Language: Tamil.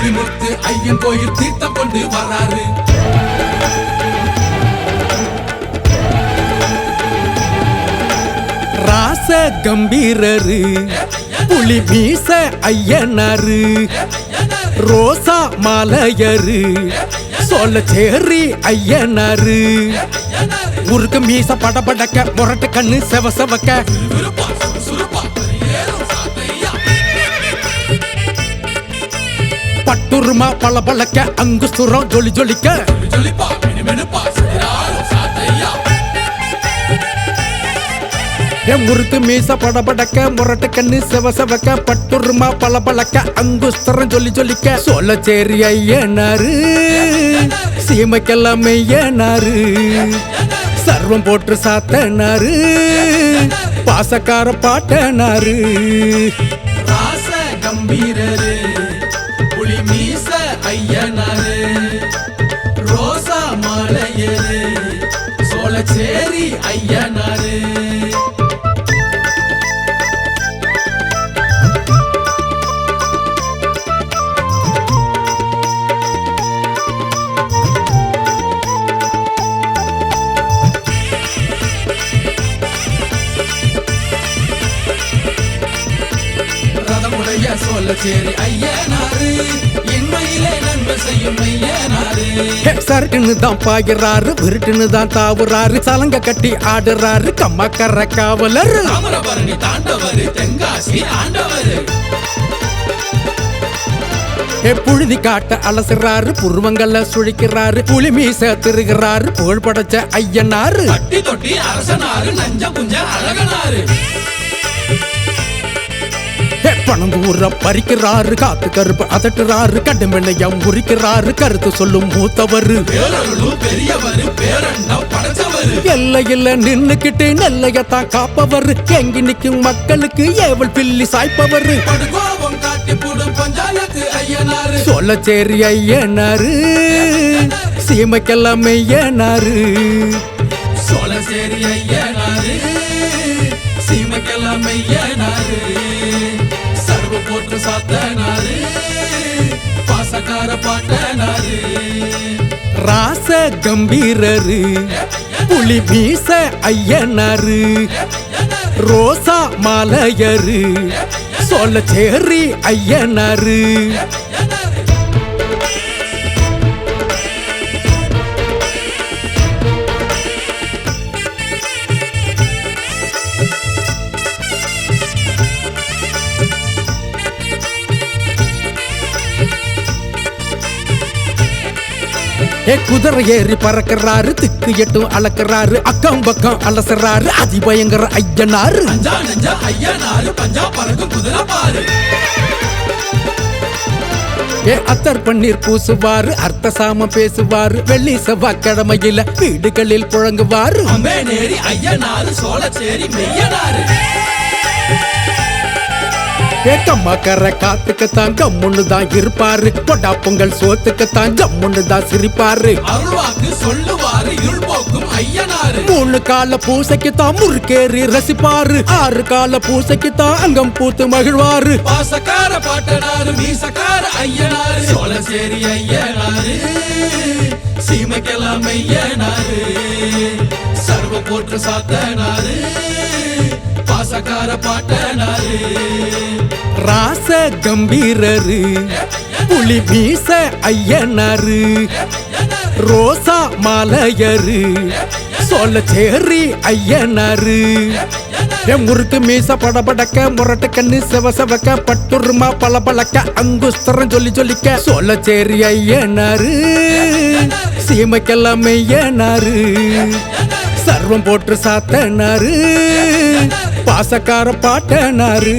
கவிமுத்து ஐயன் கோயில் தீர்த்தம் கொண்டு வராரு. ராச கம்பீரரு புலி மீச ஐயனாரு ரோசா மாலையரு சோழச்சேரி ஐயனாரு முருக மீச படபடக்க முரட்டு கண்ணு செவ செவக்க பட்டுருமா பல பழக்க அங்குஸ்துரம் ஜொலி ஜொலிக்க முறுக்கு மீச படபடக்க முரட்டு கண்ணு செவ செவக்க பட்டுருமா பல பழக்க அங்குஸ்தரம் ஜொலி ஜொலிக்க சோழச்சேரி ஐயனாரு சீமைக்கெல்லாம் மெய்யனாரு சர்வம் போட்டு சாத்தனாரு பாசக்கார பாட்டனாரு. ராச கம்பீரரு புலி மீச ஐயனாரு ரோசா மாலையரு சோழச்சேரி ஐயனாரு. சோழச்சேரி ஐயனாரு இன்மையிலே நன்மை செய்யும் ஐயனாரு. சருக்குன்னு தான் பாய்கிறாரு விருட்டுன்னு தான் தாவுறாரு சலங்க கட்டி ஆடுறாரு கம்மக்கர காவலர் தாமிரபரணி தாண்டவரு தென்காசி ஆண்டவரு. புழுதி காட்ட அலசுறாரு புருவங்கள்ல சுழிக்கிறாரு புலி மீச திருகிறாரு புகழ் படைச்ச ஐயனாரு தட்டி தொட்டி அரசனாரு நஞ்ச புஞ்ச அழகனாரு. பணம்பூர பறிக்கிறாரு காத்து கருப்பு அதட்டுறாரு கடுமெல்லையம் முறிக்கிறாரு கருத்து சொல்லும் மூத்தவரு பெரியவரு பேரண்டம் படைச்சவரு எல்லையில நின்னுக்கிட்டு நெல்லையத்தான் காப்பவரு எங்கி நிற்கும் மக்களுக்கு ஏவல் பில்லி சாய்ப்பவரு படுகோபம் காட்டி போடும் பஞ்சாயத்து ஐயனாரு சோழச்சேரி ஐயனாரு சீமைக்கெல்லாம் மெய்யனாரு. சோழச்சேரி ஐயனாரு சீமைக்கெல்லாம் மெய்யனாரு சர்வ போற்று சாத்தனாரு பாசக்கார பாட்டனாரு. ராச கம்பீரரு புலி மீச ஐயனாரு ரோசா மாலையரு சோழச்சேரி ஐயனாரு. குதிரை ஏறி பறக்கிறாரு திக்கு எட்டும் அளக்கிறாரு அக்கம் பக்கம் அலசுறாரு அதிபயங்கர ஐயனாரு ஐயனாரு பஞ்சா பறக்கும் குதிரை பாரு. அத்தர் பன்னீர் பூசுவாரு அர்த்த சாம பேசுவாரு வெள்ளி செவ்வாய்க்கிழமையில வீடுகளில் புழங்குவாரு நேரி ஐயனாரு சோழச்சேரி மெய்யனாரு. கம்மக்கர காத்துக்குத்தான் கம்முன்னு தான் இருப்பாரு பொட்டா பொங்கல் சோத்துக்குத்தான் ஜம்முன்னு தான் சிரிப்பாரு அருள்வாக்கு சொல்லுவாரு இருள் போக்கும் ஐயனாரு. 3 கால பூசைக்குத்தான் முறுக்கேறி ரசிப்பாரு 6 கால பூசைக்குத்தான் அங்கம் பூத்து மகிழ்வாரு பாசக்கார பாட்டனாரு மீசக்கார ஐயனாரு சோழச்சேரி ஐயனாரு சீமைக்கெல்லாம் ஐயனாரு சர்வ போற்று சாத்தனாரு பாசக்கார பாட்டனாரு. ராச கம்பீரரு புலி மீச ஐயனாரு ரோசா மாலையரு சோழச்சேரி ஐயனாரு முறுக்கு மீச படபடக்க முரட்டு கண்ணு செவ செவக்க பட்டுருமா பல பழக்க அங்குஸ்தரம் ஜொலி ஜொலிக்க சோழச்சேரி ஐயனாரு சீமைக்கெல்லாம் மெய்யனாரு சர்வம் போட்டு சாத்தனாரு பாசக்கார பாட்டனாரு.